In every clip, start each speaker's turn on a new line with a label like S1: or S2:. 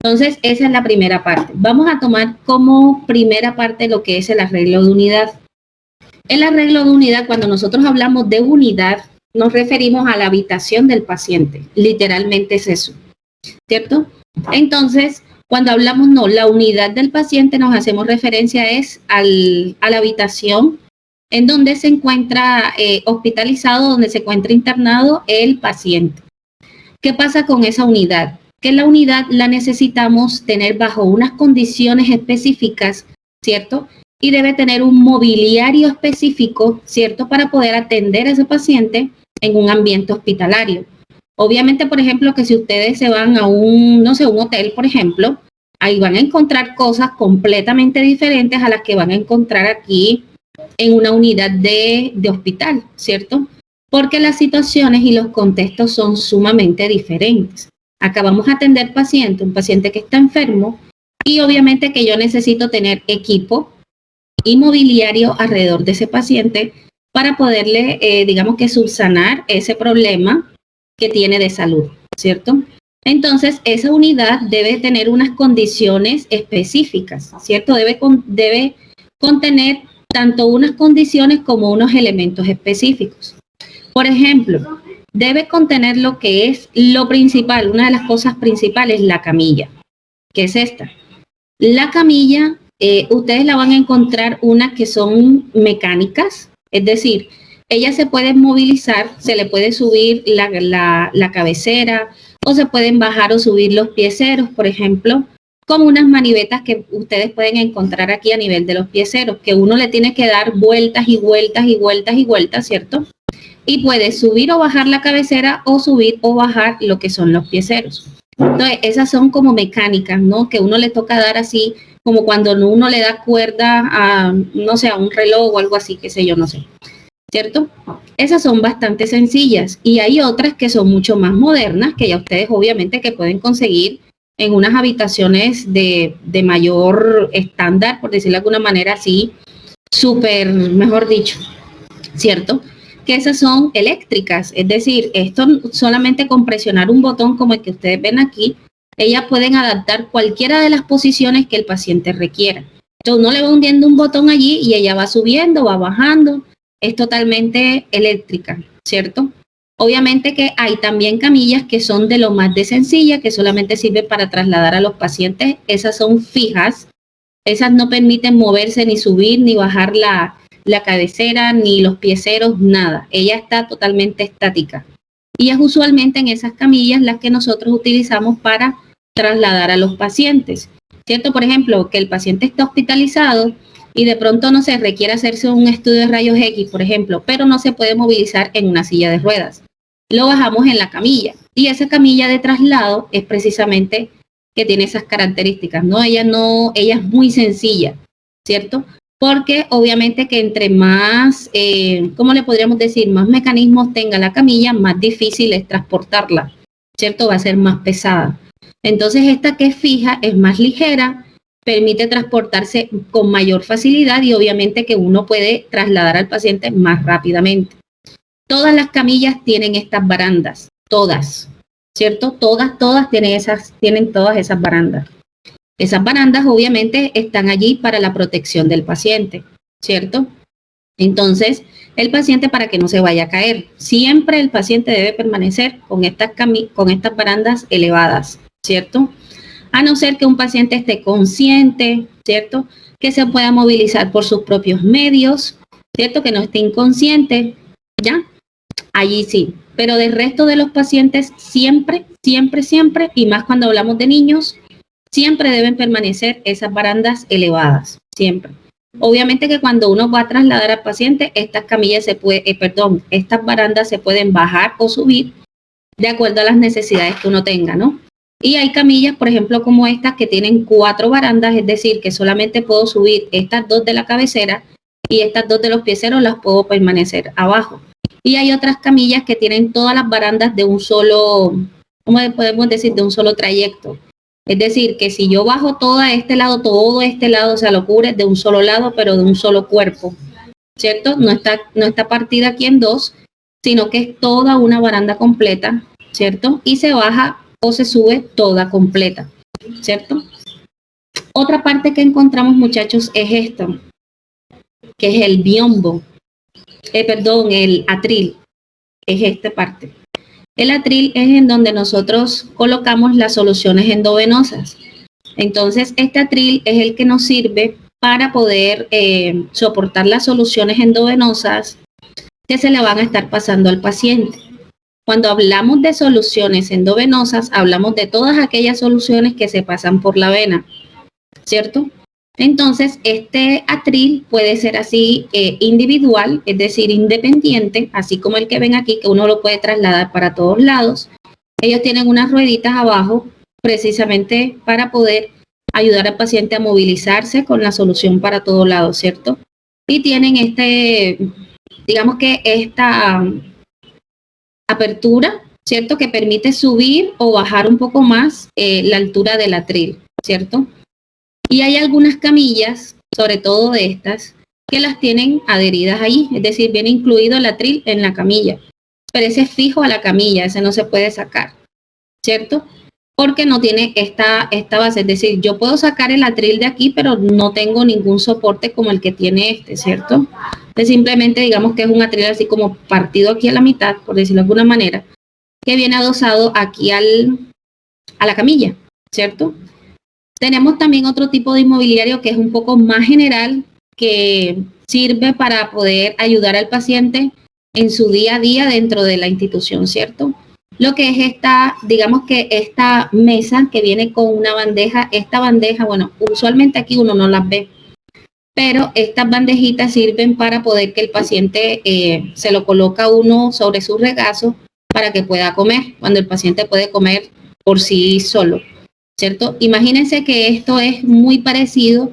S1: Entonces, esa es la primera parte. Vamos a tomar como primera parte lo que es el arreglo de unidad. El arreglo de unidad, cuando nosotros hablamos de unidad, nos referimos a la habitación del paciente. Literalmente es eso, ¿cierto? Entonces, cuando hablamos, no, la unidad del paciente nos hacemos referencia es a la habitación en donde se encuentra hospitalizado, donde se encuentra internado el paciente. ¿Qué pasa con esa unidad? Que la unidad la necesitamos tener bajo unas condiciones específicas, ¿cierto? Y debe tener un mobiliario específico, ¿cierto? Para poder atender a ese paciente en un ambiente hospitalario. Obviamente, por ejemplo, que si ustedes se van a un hotel, por ejemplo, ahí van a encontrar cosas completamente diferentes a las que van a encontrar aquí en una unidad de hospital, ¿cierto? Porque las situaciones y los contextos son sumamente diferentes. Acá vamos a atender un paciente que está enfermo, y obviamente que yo necesito tener equipo y mobiliario alrededor de ese paciente para poderle, digamos que subsanar ese problema que tiene de salud, ¿cierto? Entonces, esa unidad debe tener unas condiciones específicas, ¿cierto? Debe contener tanto unas condiciones como unos elementos específicos. Por ejemplo, debe contener lo que es lo principal, una de las cosas principales, la camilla, que es esta. La camilla, ustedes la van a encontrar unas que son mecánicas, es decir, ellas se pueden movilizar, se le puede subir la cabecera, o se pueden bajar o subir los pieceros, por ejemplo, con unas manivetas que ustedes pueden encontrar aquí a nivel de los pieceros, que uno le tiene que dar vueltas y vueltas y vueltas y vueltas, ¿cierto? Y puede subir o bajar la cabecera, o subir o bajar lo que son los pieceros. Entonces, esas son como mecánicas, ¿no? Que uno le toca dar así, como cuando uno le da cuerda a, no sé, a un reloj o algo así, qué sé yo, no sé, ¿cierto? Esas son bastante sencillas, y hay otras que son mucho más modernas, que ya ustedes obviamente que pueden conseguir en unas habitaciones de mayor estándar, por decirlo de alguna manera así, súper, mejor dicho, ¿cierto? Que esas son eléctricas, es decir, esto solamente con presionar un botón como el que ustedes ven aquí, ellas pueden adaptar cualquiera de las posiciones que el paciente requiera. Entonces uno le va hundiendo un botón allí y ella va subiendo, va bajando, es totalmente eléctrica, ¿cierto? Obviamente que hay también camillas que son de lo más de sencilla, que solamente sirven para trasladar a los pacientes. Esas son fijas, esas no permiten moverse ni subir ni bajar la cabecera, ni los pieceros, nada. Ella está totalmente estática. Y es usualmente en esas camillas las que nosotros utilizamos para trasladar a los pacientes, ¿cierto? Por ejemplo, que el paciente está hospitalizado y de pronto, no sé, requiere hacerse un estudio de rayos X, por ejemplo, pero no se puede movilizar en una silla de ruedas. Lo bajamos en la camilla, y esa camilla de traslado es precisamente que tiene esas características, ¿no? Ella es muy sencilla, ¿cierto? Porque obviamente que entre más, ¿cómo le podríamos decir? Más mecanismos tenga la camilla, más difícil es transportarla, ¿cierto? Va a ser más pesada. Entonces esta que es fija es más ligera, permite transportarse con mayor facilidad, y obviamente que uno puede trasladar al paciente más rápidamente. Todas las camillas tienen estas barandas, todas, ¿cierto? Todas tienen todas esas barandas. Esas barandas obviamente están allí para la protección del paciente, ¿cierto? Entonces, el paciente, para que no se vaya a caer, siempre el paciente debe permanecer con estas barandas elevadas, ¿cierto? A no ser que un paciente esté consciente, ¿cierto? Que se pueda movilizar por sus propios medios, ¿cierto? Que no esté inconsciente, ¿ya? Allí sí. Pero del resto de los pacientes, siempre, siempre, siempre, y más cuando hablamos de niños, siempre deben permanecer esas barandas elevadas, siempre. Obviamente que cuando uno va a trasladar al paciente, estas barandas se pueden bajar o subir de acuerdo a las necesidades que uno tenga, ¿no? Y hay camillas, por ejemplo, como estas, que tienen 4 barandas, es decir, que solamente puedo subir estas 2 de la cabecera, y estas 2 de los pieceros las puedo permanecer abajo. Y hay otras camillas que tienen todas las barandas de un solo, ¿cómo podemos decir? De un solo trayecto. Es decir, que si yo bajo todo este lado, o sea, lo cubre de un solo lado, pero de un solo cuerpo, ¿cierto? No está partida aquí en 2, sino que es toda una baranda completa, ¿cierto? Y se baja o se sube toda completa. ¿cierto? Otra parte que encontramos, muchachos, es esto, que es el biombo, el atril, es esta parte. El atril es en donde nosotros colocamos las soluciones endovenosas. Entonces, este atril es el que nos sirve para poder soportar las soluciones endovenosas que se le van a estar pasando al paciente. Cuando hablamos de soluciones endovenosas, hablamos de todas aquellas soluciones que se pasan por la vena, ¿cierto? Entonces, este atril puede ser así individual, es decir, independiente, así como el que ven aquí, que uno lo puede trasladar para todos lados. Ellos tienen unas rueditas abajo precisamente para poder ayudar al paciente a movilizarse con la solución para todos lados, ¿cierto? Y tienen digamos que esta apertura, ¿cierto? Que permite subir o bajar un poco más la altura del atril, ¿cierto? Y hay algunas camillas, sobre todo de estas, que las tienen adheridas allí, es decir, viene incluido el atril en la camilla, pero ese es fijo a la camilla, ese no se puede sacar, ¿cierto? Porque no tiene esta base, es decir, yo puedo sacar el atril de aquí, pero no tengo ningún soporte como el que tiene este, ¿cierto? Entonces simplemente digamos que es un atril así como partido aquí a la mitad, por decirlo de alguna manera, que viene adosado aquí a la camilla, ¿cierto? Tenemos también otro tipo de inmobiliario que es un poco más general, que sirve para poder ayudar al paciente en su día a día dentro de la institución, ¿cierto? Lo que es digamos que esta mesa que viene con una bandeja, bueno, usualmente aquí uno no las ve, pero estas bandejitas sirven para poder que el paciente se lo coloca uno sobre su regazo para que pueda comer, cuando el paciente puede comer por sí solo, ¿cierto? Imagínense que esto es muy parecido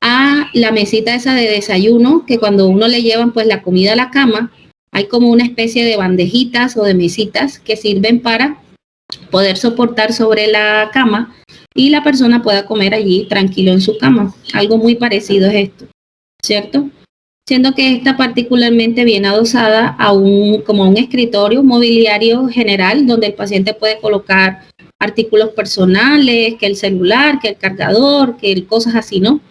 S1: a la mesita esa de desayuno, que cuando uno le llevan pues la comida a la cama, hay como una especie de bandejitas o de mesitas que sirven para poder soportar sobre la cama y la persona pueda comer allí tranquilo en su cama. Algo muy parecido es esto, ¿cierto? Siendo que esta particularmente viene adosada como a un escritorio mobiliario general donde el paciente puede colocar artículos personales, que el celular, que el cargador, que cosas así, ¿no?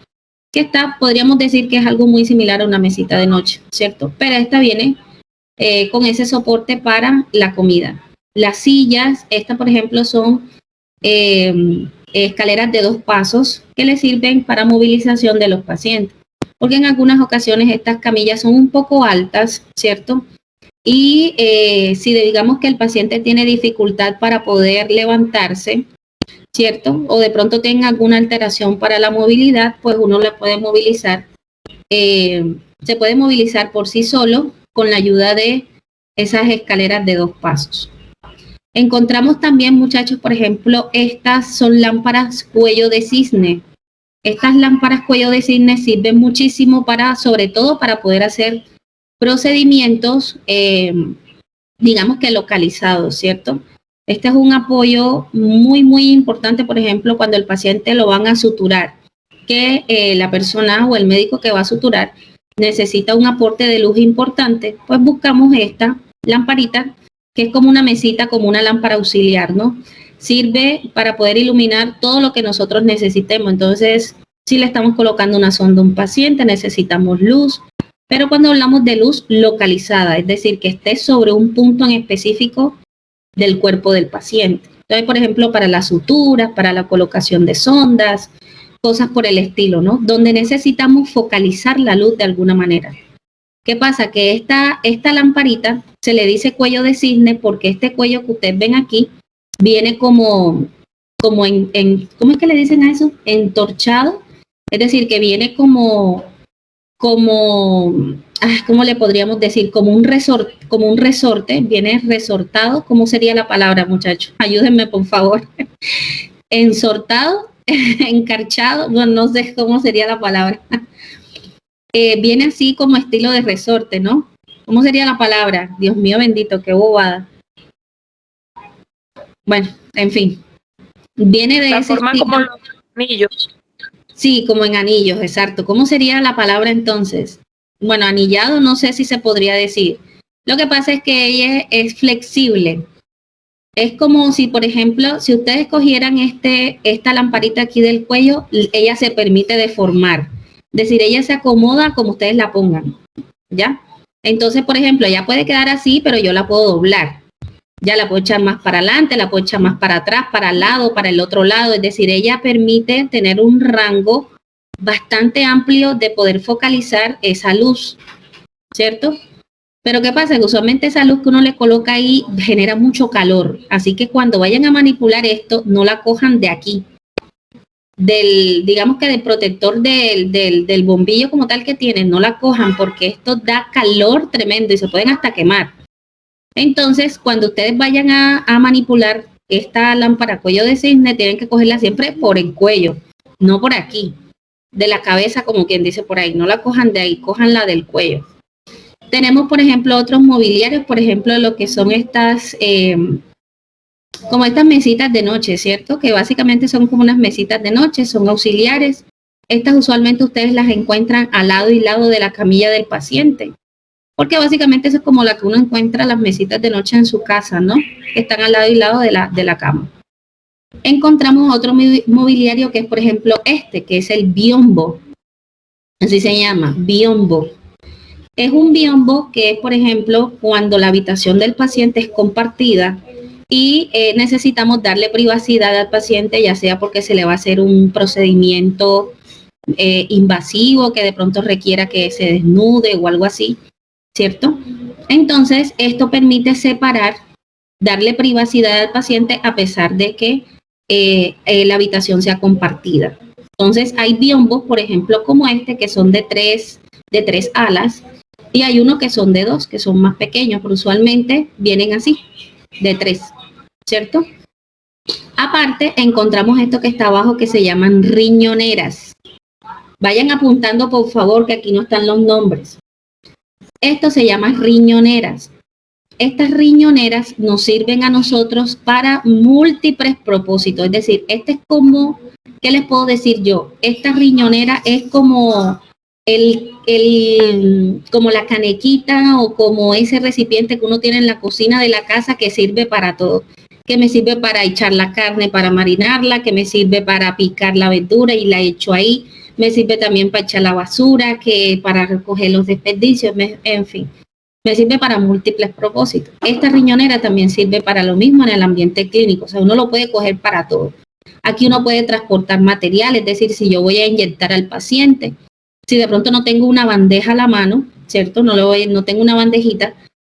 S1: Que podríamos decir que es algo muy similar a una mesita de noche, ¿cierto? Pero esta viene con ese soporte para la comida. Las sillas, estas por ejemplo son escaleras de 2 pasos que le sirven para movilización de los pacientes, porque en algunas ocasiones estas camillas son un poco altas, ¿cierto? Y si digamos que el paciente tiene dificultad para poder levantarse, ¿cierto? O de pronto tenga alguna alteración para la movilidad, pues uno le puede movilizar, se puede movilizar por sí solo con la ayuda de esas escaleras de 2 pasos. Encontramos también, muchachos, por ejemplo, estas son lámparas cuello de cisne. Estas lámparas cuello de cisne sirven muchísimo sobre todo para poder hacer procedimientos, digamos que localizados, ¿cierto? Este es un apoyo muy, muy importante, por ejemplo, cuando el paciente lo van a suturar, que la persona o el médico que va a suturar necesita un aporte de luz importante, pues buscamos esta lamparita, que es como una mesita, como una lámpara auxiliar, ¿no? Sirve para poder iluminar todo lo que nosotros necesitemos. Entonces, si le estamos colocando una sonda a un paciente, necesitamos luz, pero cuando hablamos de luz localizada, es decir, que esté sobre un punto en específico del cuerpo del paciente. Entonces, por ejemplo, para las suturas, para la colocación de sondas, cosas por el estilo, ¿no? Donde necesitamos focalizar la luz de alguna manera. ¿Qué pasa? Que esta lamparita se le dice cuello de cisne porque este cuello que ustedes ven aquí viene como ¿cómo es que le dicen a eso? Entorchado. Es decir, que viene como ¿cómo le podríamos decir? Como un resorte, viene resortado. ¿Cómo sería la palabra, muchachos? Ayúdenme, por favor. Ensortado, encarchado, no sé cómo sería la palabra. Viene así como estilo de resorte, ¿no? ¿Cómo sería la palabra? Dios mío bendito, qué bobada. Bueno, en fin. Viene de ese
S2: forma como los anillos.
S1: Sí, como en anillos, exacto. ¿Cómo sería la palabra entonces? Bueno, anillado no sé si se podría decir. Lo que pasa es que ella es flexible. Es como si, por ejemplo, si ustedes cogieran esta lamparita aquí del cuello, ella se permite deformar. Es decir, ella se acomoda como ustedes la pongan, ¿ya? Entonces, por ejemplo, ella puede quedar así, pero yo la puedo doblar. Ya la puedo echar más para adelante, la puedo echar más para atrás, para el lado, para el otro lado. Es decir, ella permite tener un rango bastante amplio de poder focalizar esa luz, ¿cierto? Pero ¿qué pasa? Que usualmente esa luz que uno le coloca ahí genera mucho calor. Así que cuando vayan a manipular esto, no la cojan de aquí. Digamos que del protector del bombillo como tal que tienen, no la cojan porque esto da calor tremendo y se pueden hasta quemar. Entonces, cuando ustedes vayan a manipular esta lámpara cuello de cisne, tienen que cogerla siempre por el cuello, no por aquí, de la cabeza, como quien dice por ahí. No la cojan de ahí, cojanla del cuello. Tenemos, por ejemplo, otros mobiliarios, por ejemplo, lo que son como estas mesitas de noche, ¿cierto? Que básicamente son como unas mesitas de noche, son auxiliares. Estas usualmente ustedes las encuentran al lado y lado de la camilla del paciente, porque básicamente eso es como la que uno encuentra las mesitas de noche en su casa, ¿no? Que están al lado y lado de la cama. Encontramos otro mobiliario que es, por ejemplo, que es el biombo. Así se llama, biombo. Es un biombo que es, por ejemplo, cuando la habitación del paciente es compartida y necesitamos darle privacidad al paciente, ya sea porque se le va a hacer un procedimiento invasivo que de pronto requiera que se desnude o algo así, ¿cierto? Entonces, esto permite separar, darle privacidad al paciente a pesar de que la habitación sea compartida. Entonces, hay biombos, por ejemplo, como que son de tres alas, y hay unos que son de 2, que son más pequeños, pero usualmente vienen así, de 3, ¿cierto? Aparte, encontramos esto que está abajo que se llaman riñoneras. Vayan apuntando, por favor, que aquí no están los nombres. Esto se llama riñoneras. Estas riñoneras nos sirven a nosotros para múltiples propósitos. Es decir, este es como, ¿qué les puedo decir yo? Esta riñonera es como como la canequita o como ese recipiente que uno tiene en la cocina de la casa que sirve para todo. Que me sirve para echar la carne, para marinarla, que me sirve para picar la verdura y la echo ahí. Me sirve también para echar la basura, que para recoger los desperdicios, en fin. Me sirve para múltiples propósitos. Esta riñonera también sirve para lo mismo en el ambiente clínico, o sea, uno lo puede coger para todo. Aquí uno puede transportar material, es decir, si yo voy a inyectar al paciente, si de pronto no tengo una bandeja a la mano, ¿cierto? No tengo una bandejita,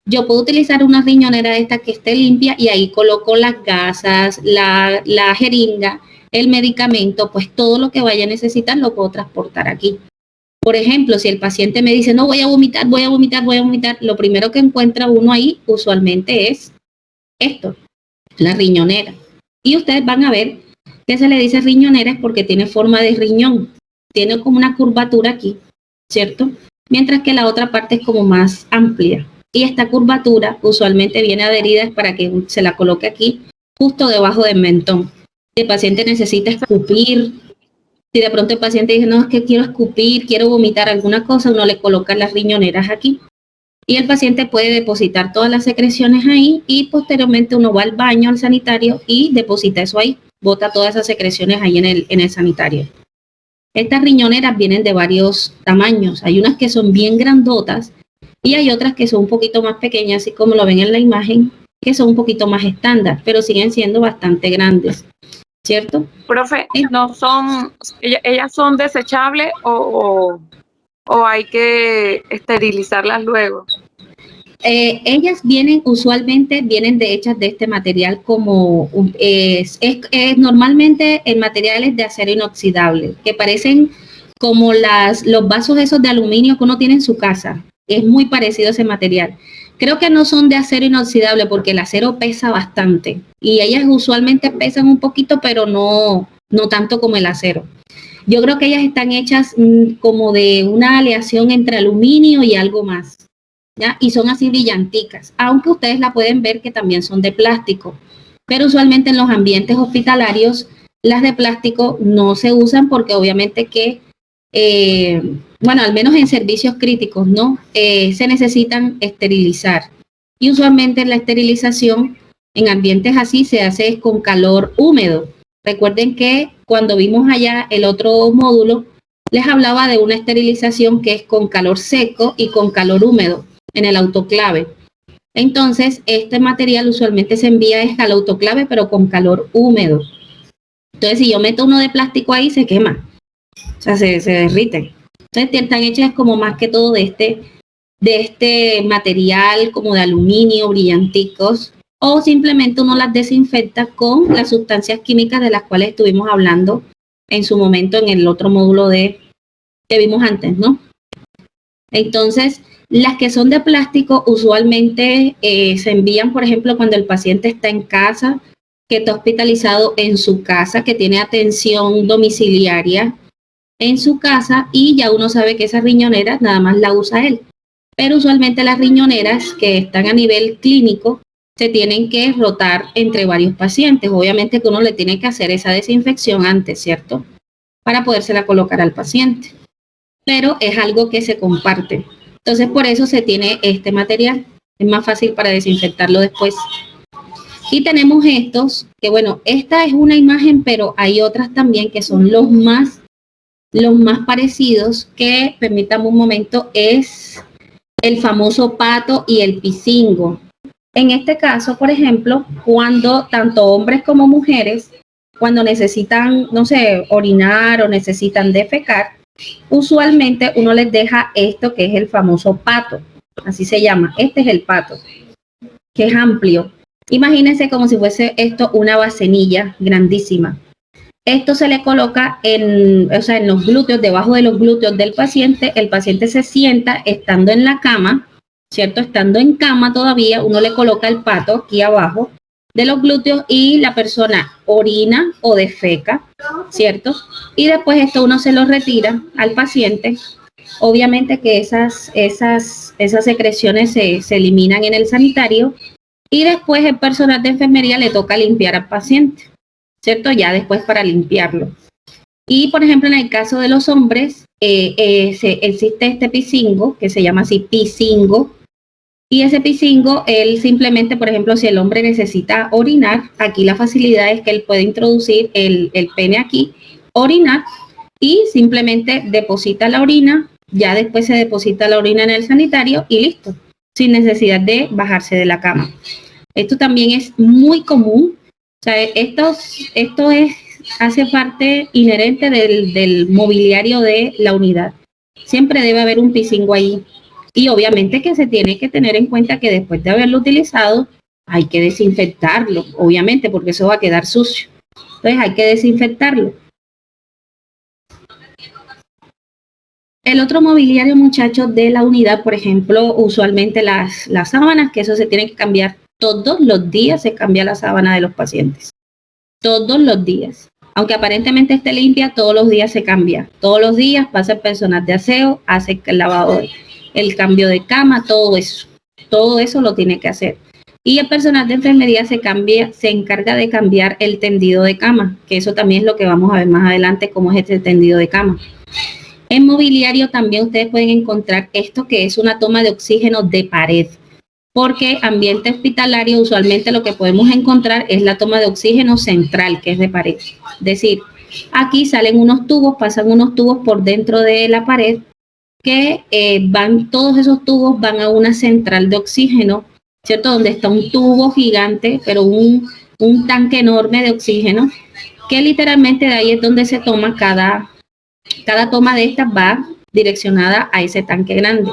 S1: yo puedo utilizar una riñonera esta que esté limpia y ahí coloco las gasas, la jeringa, el medicamento, pues todo lo que vaya a necesitar lo puedo transportar aquí. Por ejemplo, si el paciente me dice, no, voy a vomitar, lo primero que encuentra uno ahí usualmente es esto, la riñonera. Y ustedes van a ver que se le dice riñonera es porque tiene forma de riñón, tiene como una curvatura aquí, ¿cierto? Mientras que la otra parte es como más amplia. Y esta curvatura usualmente viene adherida para que se la coloque aquí, justo debajo del mentón. Si el paciente necesita escupir, si de pronto el paciente dice, no, es que quiero escupir, quiero vomitar alguna cosa, uno le coloca las riñoneras aquí. Y el paciente puede depositar todas las secreciones ahí y posteriormente uno va al baño, al sanitario y deposita eso ahí, bota todas esas secreciones ahí en el sanitario. Estas riñoneras vienen de varios tamaños. Hay unas que son bien grandotas y hay otras que son un poquito más pequeñas, así como lo ven en la imagen, que son un poquito más estándar, pero siguen siendo bastante grandes, ¿cierto?
S2: Profe, ¿no son, ellas son desechables o hay que esterilizarlas luego?
S1: Ellas usualmente vienen hechas de este material como, normalmente el material es de acero inoxidable, que parecen como los vasos esos de aluminio que uno tiene en su casa. Es muy parecido a ese material. Creo que no son de acero inoxidable porque el acero pesa bastante y ellas usualmente pesan un poquito, pero no tanto como el acero. Yo creo que ellas están hechas como de una aleación entre aluminio y algo más, ¿ya? Y son así brillanticas, aunque ustedes la pueden ver que también son de plástico, pero usualmente en los ambientes hospitalarios las de plástico no se usan porque obviamente que, bueno, al menos en servicios críticos, ¿no? Se necesitan esterilizar. Y usualmente la esterilización En ambientes así se hace con calor húmedo. Recuerden que cuando vimos allá el otro módulo, les hablaba de una esterilización que es con calor seco y con calor húmedo en el autoclave. Entonces, este material usualmente se envía al autoclave, pero con calor húmedo. Entonces, si yo meto uno de plástico ahí, se quema. O sea, se derrite. Entonces, están hechas como más que todo de este material, como de aluminio, brillanticos, o simplemente uno las desinfecta con las sustancias químicas de las cuales estuvimos hablando en su momento en el otro módulo que vimos antes, ¿no? Entonces, las que son de plástico usualmente se envían, por ejemplo, cuando el paciente está en casa, que está hospitalizado en su casa, que tiene atención domiciliaria en su casa y ya uno sabe que esa riñonera nada más la usa él. Pero usualmente las riñoneras que están a nivel clínico se tienen que rotar entre varios pacientes. Obviamente que uno le tiene que hacer esa desinfección antes, ¿cierto? Para podérsela colocar al paciente. Pero es algo que se comparte. Entonces, por eso se tiene este material. Es más fácil para desinfectarlo después. Y tenemos estos, que bueno, esta es una imagen, pero hay otras también que son los más parecidos, que, permítame un momento, es el famoso pato y el pisingo. En este caso, por ejemplo, cuando tanto hombres como mujeres, cuando necesitan, no sé, orinar o necesitan defecar, usualmente uno les deja esto que es el famoso pato, así se llama, este es el pato, que es amplio. Imagínense como si fuese esto una vasenilla grandísima. Esto se le coloca en los glúteos, debajo de los glúteos del paciente. El paciente se sienta estando en la cama, ¿cierto? Estando en cama todavía, uno le coloca el pato aquí abajo de los glúteos y la persona orina o defeca, ¿cierto? Y después esto uno se lo retira al paciente. Obviamente que esas secreciones se eliminan en el sanitario y después el personal de enfermería le toca limpiar al paciente, ¿cierto? Ya después para limpiarlo. Y, por ejemplo, en el caso de los hombres, existe este pisingo, que se llama así pisingo, y ese pisingo, él simplemente, por ejemplo, si el hombre necesita orinar, aquí la facilidad es que él puede introducir el pene aquí, orinar, y simplemente deposita la orina, ya después se deposita la orina en el sanitario y listo, sin necesidad de bajarse de la cama. Esto también es muy común. O sea, esto hace parte inherente del mobiliario de la unidad. Siempre debe haber un pisingo ahí. Y obviamente que se tiene que tener en cuenta que después de haberlo utilizado, hay que desinfectarlo, obviamente, porque eso va a quedar sucio. Entonces hay que desinfectarlo. El otro mobiliario, muchachos, de la unidad, por ejemplo, usualmente las sábanas, que eso se tiene que cambiar todos los días, se cambia la sábana de los pacientes. Todos los días. Aunque aparentemente esté limpia, todos los días se cambia. Todos los días pasa el personal de aseo, hace el lavado, el cambio de cama, todo eso. Todo eso lo tiene que hacer. Y el personal de enfermería se encarga de cambiar el tendido de cama, que eso también es lo que vamos a ver más adelante, cómo es este tendido de cama. En mobiliario también ustedes pueden encontrar esto que es una toma de oxígeno de pared, porque ambiente hospitalario usualmente lo que podemos encontrar es la toma de oxígeno central, que es de pared. Es decir, aquí salen unos tubos, pasan unos tubos por dentro de la pared, que todos esos tubos van a una central de oxígeno, ¿cierto? Donde está un tubo gigante, pero un tanque enorme de oxígeno, que literalmente de ahí es donde se toma cada toma de estas va direccionada a ese tanque grande.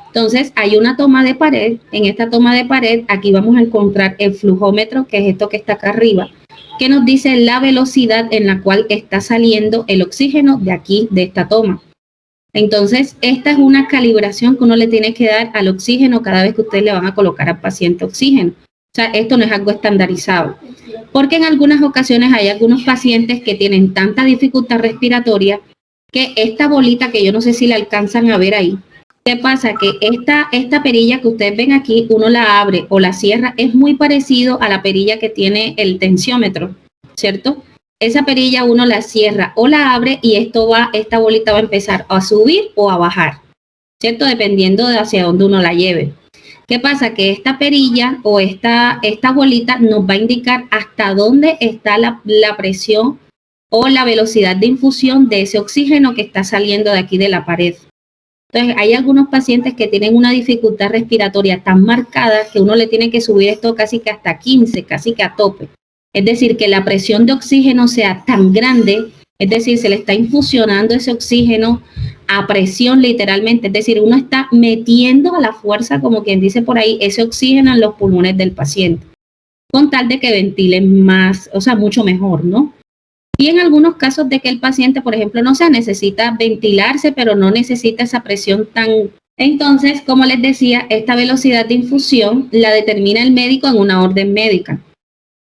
S1: Entonces, hay una toma de pared. En esta toma de pared, aquí vamos a encontrar el flujómetro, que es esto que está acá arriba, que nos dice la velocidad en la cual está saliendo el oxígeno de aquí, de esta toma. Entonces, esta es una calibración que uno le tiene que dar al oxígeno cada vez que ustedes le van a colocar al paciente oxígeno. O sea, esto no es algo estandarizado. Porque en algunas ocasiones hay algunos pacientes que tienen tanta dificultad respiratoria que esta bolita, que yo no sé si la alcanzan a ver ahí, ¿qué pasa? Que esta perilla que ustedes ven aquí, uno la abre o la cierra, es muy parecido a la perilla que tiene el tensiómetro, ¿cierto? Esa perilla uno la cierra o la abre y esta bolita va a empezar a subir o a bajar, ¿cierto? Dependiendo de hacia dónde uno la lleve. ¿Qué pasa? Que esta perilla o esta bolita nos va a indicar hasta dónde está la presión o la velocidad de infusión de ese oxígeno que está saliendo de aquí de la pared. Entonces, hay algunos pacientes que tienen una dificultad respiratoria tan marcada que uno le tiene que subir esto casi que hasta 15, casi que a tope. Es decir, que la presión de oxígeno sea tan grande, es decir, se le está infusionando ese oxígeno a presión literalmente, es decir, uno está metiendo a la fuerza, como quien dice por ahí, ese oxígeno en los pulmones del paciente, con tal de que ventilen más, o sea, mucho mejor, ¿no? Y en algunos casos de que el paciente, por ejemplo, no sé, necesita ventilarse, pero no necesita esa presión tan... Entonces, como les decía, esta velocidad de infusión la determina el médico en una orden médica.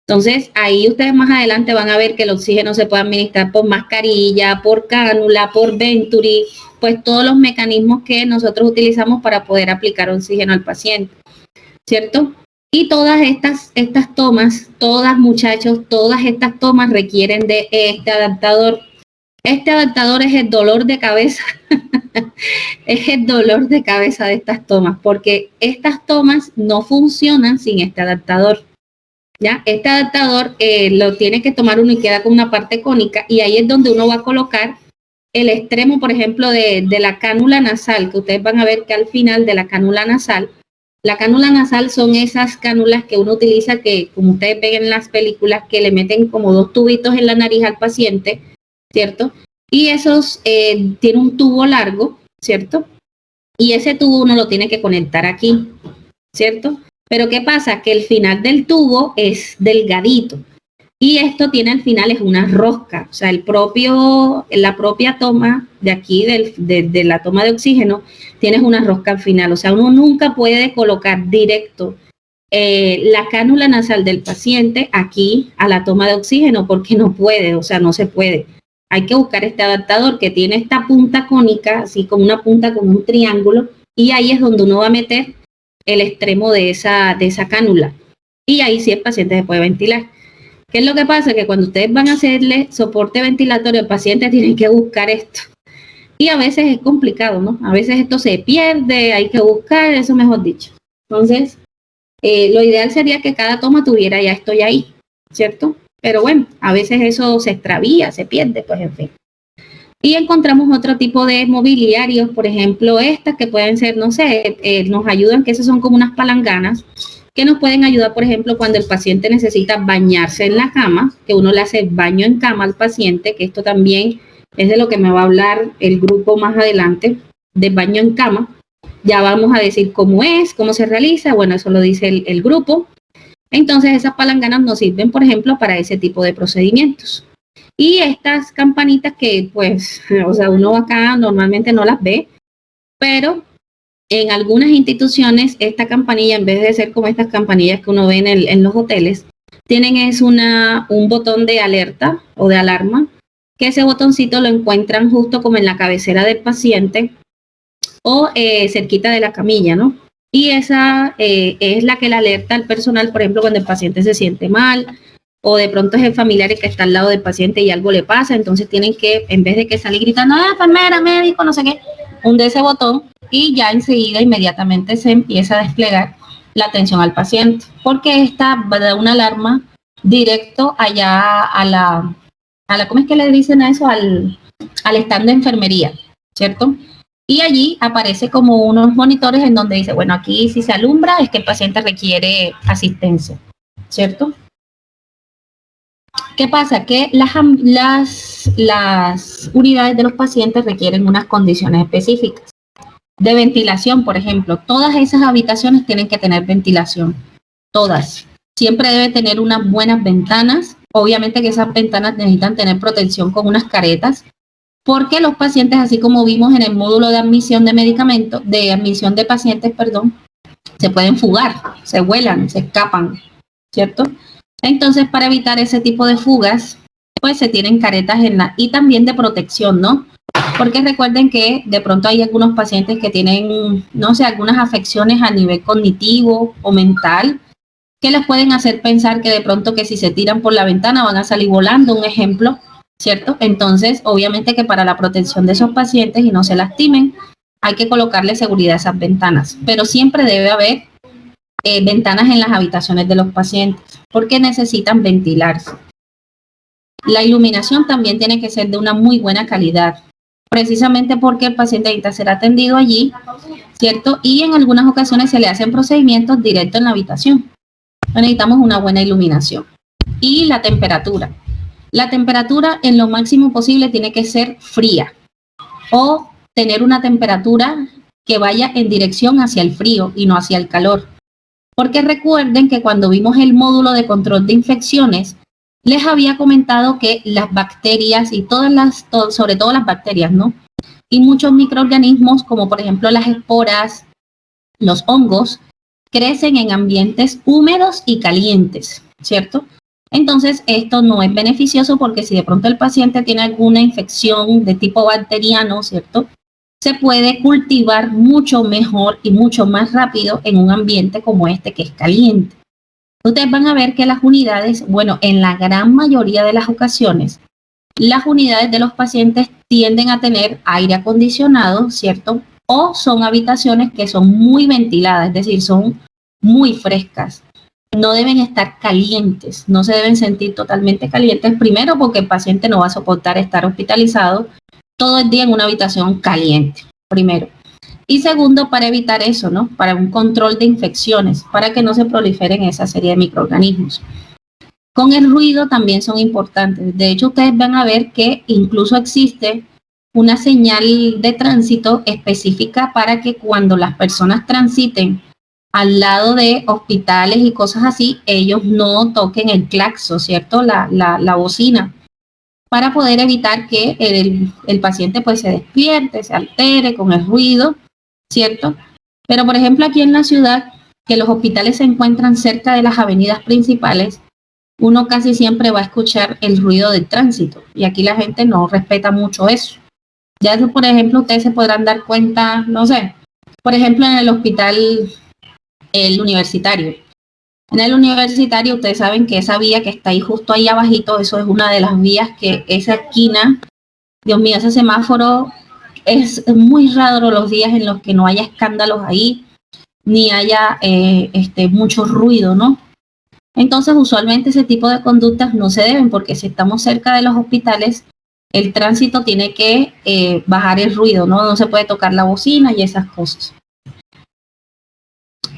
S1: Entonces, ahí ustedes más adelante van a ver que el oxígeno se puede administrar por mascarilla, por cánula, por Venturi, pues todos los mecanismos que nosotros utilizamos para poder aplicar oxígeno al paciente, ¿cierto? Y todas estas tomas, todas muchachos, todas estas tomas requieren de este adaptador. Este adaptador es el dolor de cabeza, es el dolor de cabeza de estas tomas, porque estas tomas no funcionan sin este adaptador. ¿Ya? Este adaptador lo tiene que tomar uno y queda con una parte cónica y ahí es donde uno va a colocar el extremo, por ejemplo, de la cánula nasal, que ustedes van a ver que al final de la cánula nasal son esas cánulas que uno utiliza que, como ustedes ven en las películas, que le meten como 2 tubitos en la nariz al paciente, ¿cierto? Y esos tiene un tubo largo, ¿cierto? Y ese tubo uno lo tiene que conectar aquí, ¿cierto? Pero ¿qué pasa? Que el final del tubo es delgadito y esto tiene al final es una rosca, o sea, la propia toma de aquí de la toma de oxígeno tienes una rosca al final, o sea, uno nunca puede colocar directo la cánula nasal del paciente aquí a la toma de oxígeno porque no puede, o sea, no se puede. Hay que buscar este adaptador que tiene esta punta cónica, así como una punta con un triángulo, y ahí es donde uno va a meter el extremo de esa cánula. Y ahí sí el paciente se puede ventilar. ¿Qué es lo que pasa? Que cuando ustedes van a hacerle soporte ventilatorio al paciente tienen que buscar esto. Y a veces es complicado, ¿no? A veces esto se pierde, hay que buscar, eso mejor dicho. Entonces, lo ideal sería que cada toma tuviera ya esto ya ahí, ¿cierto? Pero bueno, a veces eso se extravía, se pierde, pues en fin. Y encontramos otro tipo de mobiliarios, por ejemplo, estas que pueden ser, no sé, nos ayudan, que esas son como unas palanganas, que nos pueden ayudar, por ejemplo, cuando el paciente necesita bañarse en la cama, que uno le hace baño en cama al paciente, que esto también es de lo que me va a hablar el grupo más adelante, de baño en cama. Ya vamos a decir cómo es, cómo se realiza, bueno, eso lo dice el grupo. Entonces, esas palanganas nos sirven, por ejemplo, para ese tipo de procedimientos. Y estas campanitas que, pues, o sea, uno acá normalmente no las ve, pero en algunas instituciones esta campanilla, en vez de ser como estas campanillas que uno ve en los hoteles, tienen es un botón de alerta o de alarma, que ese botoncito lo encuentran justo como en la cabecera del paciente o cerquita de la camilla, ¿no? Y esa es la que le alerta al personal, por ejemplo, cuando el paciente se siente mal, o de pronto es el familiar que está al lado del paciente y algo le pasa, entonces tienen que, en vez de que salir gritando, enfermera, médico, no sé qué, hunde ese botón y ya enseguida, inmediatamente se empieza a desplegar la atención al paciente, porque esta da una alarma directo allá a la, ¿cómo es que le dicen a eso? Al stand de enfermería, ¿cierto? Y allí aparece como unos monitores en donde dice, bueno, aquí si se alumbra es que el paciente requiere asistencia, ¿cierto? ¿Qué pasa? Que las unidades de los pacientes requieren unas condiciones específicas. De ventilación, por ejemplo, todas esas habitaciones tienen que tener ventilación, todas. Siempre debe tener unas buenas ventanas. Obviamente que esas ventanas necesitan tener protección con unas caretas, porque los pacientes, así como vimos en el módulo de admisión de medicamentos, de admisión de pacientes, perdón, se pueden fugar, se vuelan, se escapan, ¿cierto? Entonces, para evitar ese tipo de fugas, pues se tienen caretas y también de protección, ¿no? Porque recuerden que de pronto hay algunos pacientes que tienen, no sé, algunas afecciones a nivel cognitivo o mental que les pueden hacer pensar que de pronto que si se tiran por la ventana van a salir volando, un ejemplo, ¿cierto? Entonces, obviamente que para la protección de esos pacientes y no se lastimen, hay que colocarle seguridad a esas ventanas, pero siempre debe haber ventanas en las habitaciones de los pacientes, porque necesitan ventilarse. La iluminación también tiene que ser de una muy buena calidad, precisamente porque el paciente necesita ser atendido allí, ¿cierto? Y en algunas ocasiones se le hacen procedimientos directo en la habitación. Necesitamos una buena iluminación. Y la temperatura. La temperatura en lo máximo posible tiene que ser fría o tener una temperatura que vaya en dirección hacia el frío y no hacia el calor. Porque recuerden que cuando vimos el módulo de control de infecciones, les había comentado que las bacterias y sobre todo las bacterias, ¿no? Y muchos microorganismos, como por ejemplo las esporas, los hongos, crecen en ambientes húmedos y calientes, ¿cierto? Entonces, esto no es beneficioso porque si de pronto el paciente tiene alguna infección de tipo bacteriano, ¿cierto? Se puede cultivar mucho mejor y mucho más rápido en un ambiente como este que es caliente. Ustedes van a ver que las unidades, bueno, en la gran mayoría de las ocasiones, las unidades de los pacientes tienden a tener aire acondicionado, ¿cierto? O son habitaciones que son muy ventiladas, es decir, son muy frescas. No deben estar calientes, no se deben sentir totalmente calientes, primero porque el paciente no va a soportar estar hospitalizado todo el día en una habitación caliente, primero. Y segundo, para evitar eso, ¿no? Para un control de infecciones, para que no se proliferen esa serie de microorganismos. Con el ruido también son importantes. De hecho, ustedes van a ver que incluso existe una señal de tránsito específica para que cuando las personas transiten al lado de hospitales y cosas así, ellos no toquen el claxon, ¿cierto? La bocina, para poder evitar que el paciente pues se despierte, se altere con el ruido, ¿cierto? Pero por ejemplo aquí en la ciudad, que los hospitales se encuentran cerca de las avenidas principales, uno casi siempre va a escuchar el ruido del tránsito y aquí la gente no respeta mucho eso. Ya eso, por ejemplo, ustedes se podrán dar cuenta, no sé, por ejemplo en el hospital el universitario. En el universitario ustedes saben que esa vía que está ahí justo ahí abajito, eso es una de las vías que esa esquina, Dios mío, ese semáforo es muy raro los días en los que no haya escándalos ahí, ni haya mucho ruido, ¿no? Entonces, usualmente ese tipo de conductas no se deben porque si estamos cerca de los hospitales, el tránsito tiene que bajar el ruido, ¿no? No se puede tocar la bocina y esas cosas.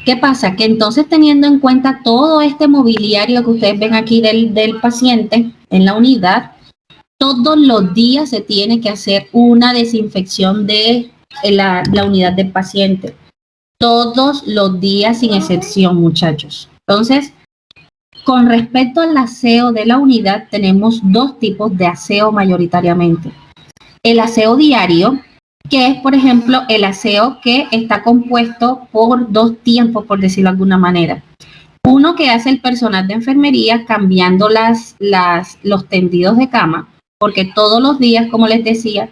S1: ¿Qué pasa? Que entonces teniendo en cuenta todo este mobiliario que ustedes ven aquí del paciente en la unidad, todos los días se tiene que hacer una desinfección de la unidad del paciente. Todos los días sin excepción, muchachos. Entonces, con respecto al aseo de la unidad, tenemos dos tipos de aseo mayoritariamente. El aseo diario, que es, por ejemplo, el aseo que está compuesto por dos tiempos, por decirlo de alguna manera. Uno que hace el personal de enfermería cambiando los tendidos de cama, porque todos los días, como les decía,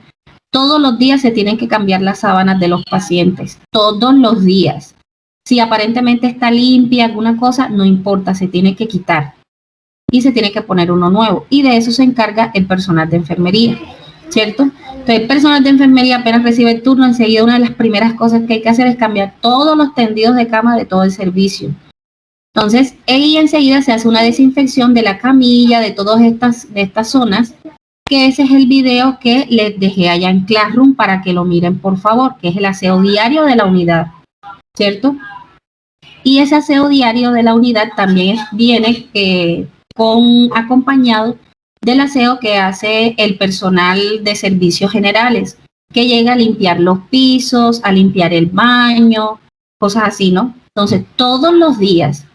S1: todos los días se tienen que cambiar las sábanas de los pacientes, todos los días. Si aparentemente está limpia alguna cosa, no importa, se tiene que quitar y se tiene que poner uno nuevo. Y de eso se encarga el personal de enfermería, ¿cierto? Entonces, el personal de enfermería apenas recibe el turno, enseguida una de las primeras cosas que hay que hacer es cambiar todos los tendidos de cama de todo el servicio. Entonces, ahí enseguida se hace una desinfección de la camilla, de todas estas zonas, que ese es el video que les dejé allá en Classroom para que lo miren, por favor, que es el aseo diario de la unidad, ¿cierto? Y ese aseo diario de la unidad también viene acompañado del aseo que hace el personal de servicios generales, que llega a limpiar los pisos, a limpiar el baño, cosas así, ¿no? Entonces, todos los días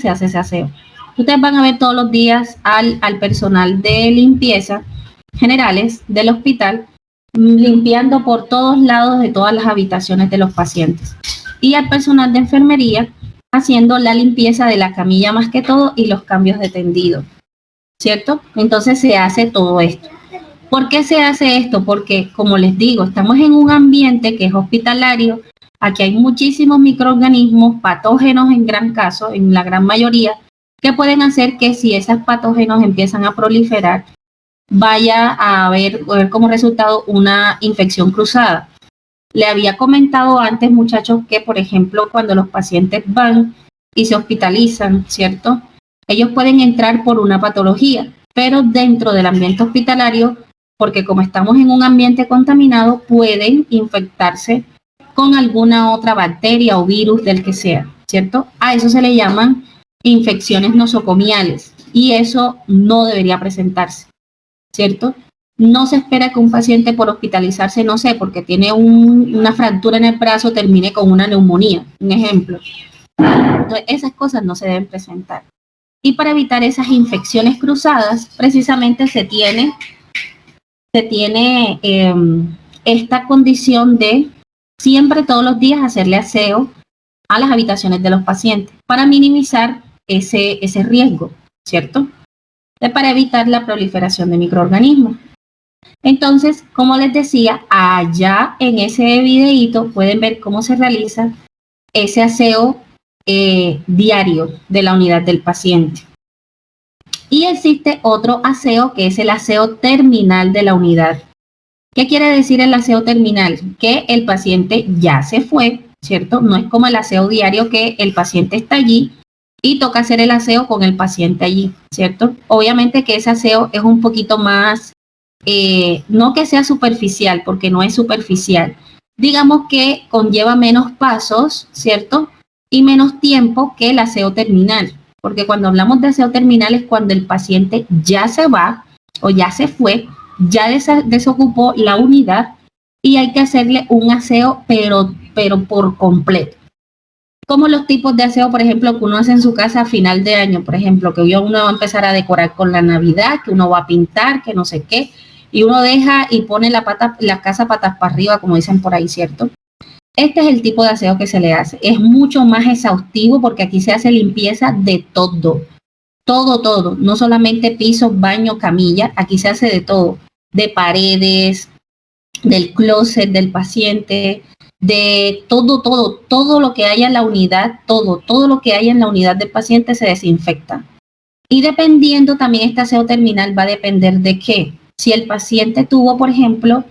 S1: se hace ese aseo. Ustedes van a ver todos los días al personal de limpieza generales del hospital limpiando por todos lados de todas las habitaciones de los pacientes. Y al personal de enfermería haciendo la limpieza de la camilla más que todo y los cambios de tendido, ¿cierto? Entonces se hace todo esto. ¿Por qué se hace esto? Porque, como les digo, estamos en un ambiente que es hospitalario, aquí hay muchísimos microorganismos patógenos en gran caso, en la gran mayoría, que pueden hacer que si esos patógenos empiezan a proliferar, vaya a haber como resultado una infección cruzada. Le había comentado antes, muchachos, que por ejemplo cuando los pacientes van y se hospitalizan, ¿cierto? Ellos pueden entrar por una patología, pero dentro del ambiente hospitalario, porque como estamos en un ambiente contaminado, pueden infectarse con alguna otra bacteria o virus del que sea, ¿cierto? A eso se le llaman infecciones nosocomiales y eso no debería presentarse, ¿cierto? No se espera que un paciente por hospitalizarse, no sé, porque tiene una fractura en el brazo, termine con una neumonía, un ejemplo. Entonces, esas cosas no se deben presentar. Y para evitar esas infecciones cruzadas, precisamente se tiene esta condición de siempre todos los días hacerle aseo a las habitaciones de los pacientes para minimizar ese riesgo, ¿cierto? Para evitar la proliferación de microorganismos. Entonces, como les decía, allá en ese videíto pueden ver cómo se realiza ese aseo diario de la unidad del paciente. Y existe otro aseo que es el aseo terminal de la unidad. ¿Qué quiere decir el aseo terminal? Que el paciente ya se fue, ¿cierto? No es como el aseo diario que el paciente está allí y toca hacer el aseo con el paciente allí, ¿cierto? Obviamente que ese aseo es un poquito más, no que sea superficial, porque no es superficial. Digamos que conlleva menos pasos, ¿cierto? Y menos tiempo que el aseo terminal, porque cuando hablamos de aseo terminal es cuando el paciente ya se va o ya se fue, ya desocupó la unidad y hay que hacerle un aseo, pero por completo. Como los tipos de aseo, por ejemplo, que uno hace en su casa a final de año, por ejemplo, que uno va a empezar a decorar con la Navidad, que uno va a pintar, que no sé qué, y uno deja y pone la casa patas para arriba, como dicen por ahí, ¿cierto? Este es el tipo de aseo que se le hace. Es mucho más exhaustivo porque aquí se hace limpieza de todo. Todo, no solamente piso, baño, camilla, aquí se hace de todo, de paredes, del closet del paciente, de todo lo que haya en la unidad, todo lo que haya en la unidad del paciente se desinfecta. Y dependiendo también este aseo terminal va a depender de qué. Si el paciente tuvo, por ejemplo,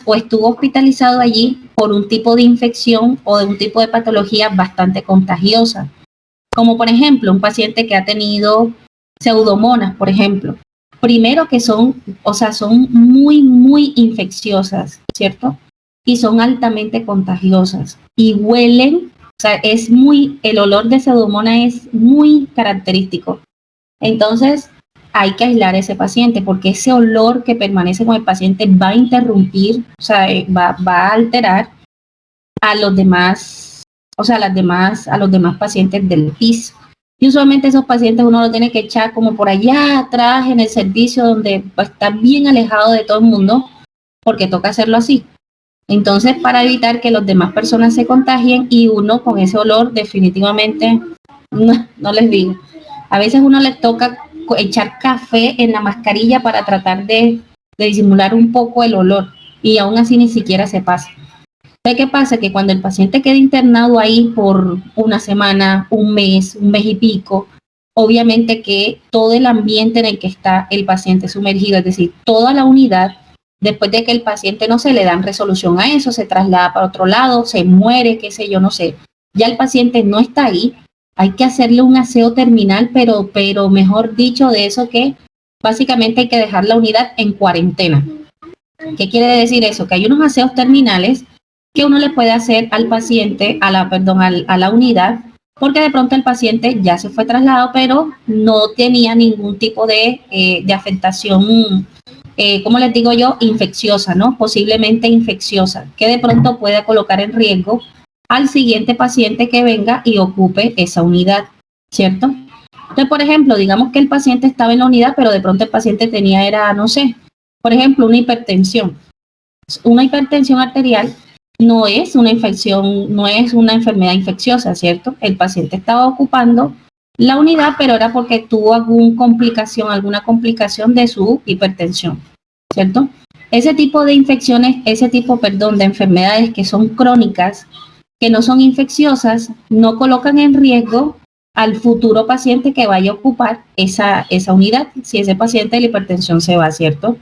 S1: o estuvo hospitalizado allí por un tipo de infección o de un tipo de patología bastante contagiosa. Como por ejemplo, un paciente que ha tenido pseudomonas, por ejemplo. Primero que son muy infecciosas, ¿cierto? Y son altamente contagiosas y huelen, o sea, el olor de pseudomonas es muy característico. Entonces, hay que aislar a ese paciente porque ese olor que permanece con el paciente va a interrumpir, o sea, va a alterar a los demás, a los demás pacientes del piso. Y usualmente esos pacientes uno los tiene que echar como por allá atrás en el servicio donde va a estar bien alejado de todo el mundo porque toca hacerlo así. Entonces, para evitar que las demás personas se contagien y uno con ese olor definitivamente, no les digo. A veces uno les toca echar café en la mascarilla para tratar de disimular un poco el olor y aún así ni siquiera se pasa. ¿Qué pasa? Que cuando el paciente queda internado ahí por una semana, un mes y pico, obviamente que todo el ambiente en el que está el paciente sumergido, es decir, toda la unidad, después de que el paciente no se le dan resolución a eso, se traslada para otro lado, se muere, qué sé yo, no sé. Ya el paciente no está ahí, hay que hacerle un aseo terminal, pero mejor dicho de eso que básicamente hay que dejar la unidad en cuarentena. ¿Qué quiere decir eso? Que hay unos aseos terminales que uno le puede hacer al paciente, a la unidad, porque de pronto el paciente ya se fue trasladado, pero no tenía ningún tipo de afectación, como les digo yo, infecciosa, ¿no? Posiblemente infecciosa, que de pronto pueda colocar en riesgo al siguiente paciente que venga y ocupe esa unidad, ¿cierto? Entonces, por ejemplo, digamos que el paciente estaba en la unidad, pero de pronto el paciente tenía, no sé, por ejemplo, una hipertensión. Una hipertensión arterial no es una infección, no es una enfermedad infecciosa, ¿cierto? El paciente estaba ocupando la unidad, pero era porque tuvo alguna complicación de su hipertensión, ¿cierto? Ese tipo de infecciones, de enfermedades que son crónicas, que no son infecciosas, no colocan en riesgo al futuro paciente que vaya a ocupar esa unidad, si ese paciente de la hipertensión se va, ¿cierto?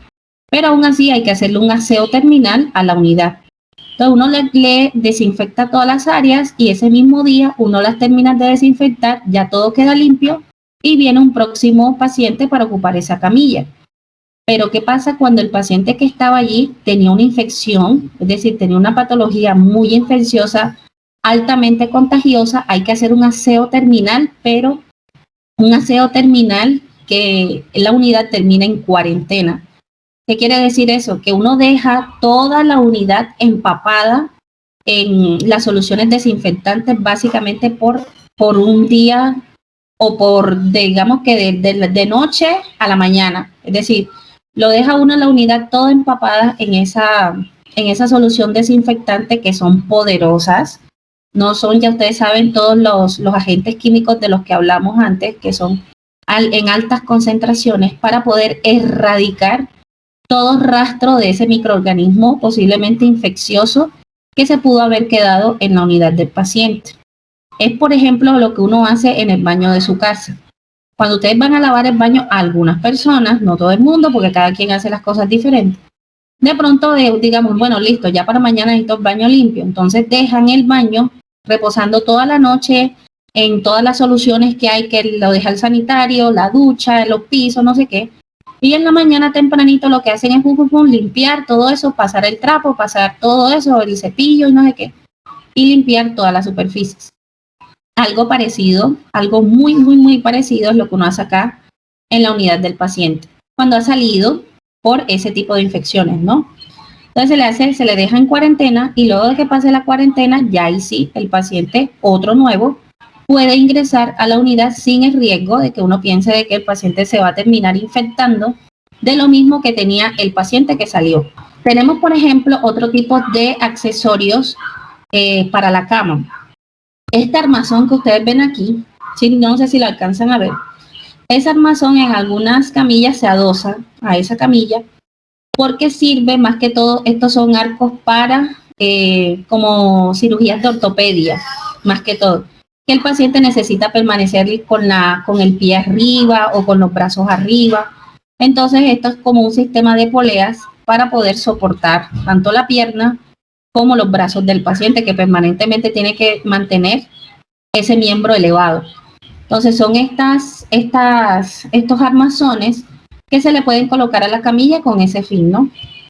S1: Pero aún así hay que hacerle un aseo terminal a la unidad. Entonces uno le desinfecta todas las áreas y ese mismo día uno las termina de desinfectar, ya todo queda limpio y viene un próximo paciente para ocupar esa camilla. Pero ¿qué pasa cuando el paciente que estaba allí tenía una infección, es decir, tenía una patología muy infecciosa, altamente contagiosa? Hay que hacer un aseo terminal, pero un aseo terminal que la unidad termina en cuarentena. ¿Qué quiere decir eso? Que uno deja toda la unidad empapada en las soluciones desinfectantes básicamente por un día o digamos que de noche a la mañana. Es decir, lo deja uno en la unidad toda empapada en esa solución desinfectante que son poderosas. No son, ya ustedes saben, todos los agentes químicos de los que hablamos antes, que son en altas concentraciones para poder erradicar todo rastro de ese microorganismo posiblemente infeccioso que se pudo haber quedado en la unidad del paciente. Es, por ejemplo, lo que uno hace en el baño de su casa. Cuando ustedes van a lavar el baño, algunas personas, no todo el mundo, porque cada quien hace las cosas diferentes, de pronto digamos, bueno, listo, ya para mañana necesito el baño limpio. Entonces dejan el baño reposando toda la noche en todas las soluciones que hay, que lo deja el sanitario, la ducha, los pisos, no sé qué. Y en la mañana tempranito lo que hacen es limpiar todo eso, pasar el trapo, pasar todo eso, el cepillo y no sé qué, y limpiar todas las superficies. Algo parecido, algo muy, muy, muy parecido es lo que uno hace acá en la unidad del paciente, cuando ha salido por ese tipo de infecciones, ¿no? Entonces se le deja en cuarentena y luego de que pase la cuarentena, ya ahí sí, el paciente, otro nuevo, puede ingresar a la unidad sin el riesgo de que uno piense de que el paciente se va a terminar infectando de lo mismo que tenía el paciente que salió. Tenemos, por ejemplo, otro tipo de accesorios para la cama. Este armazón que ustedes ven aquí, ¿sí? No sé si lo alcanzan a ver, ese armazón en algunas camillas se adosa a esa camilla porque sirve más que todo, estos son arcos para como cirugías de ortopedia, más que todo, que el paciente necesita permanecer con el pie arriba o con los brazos arriba. Entonces esto es como un sistema de poleas para poder soportar tanto la pierna como los brazos del paciente, que permanentemente tiene que mantener ese miembro elevado. Entonces son estos armazones que se le pueden colocar a la camilla con ese fin, ¿no?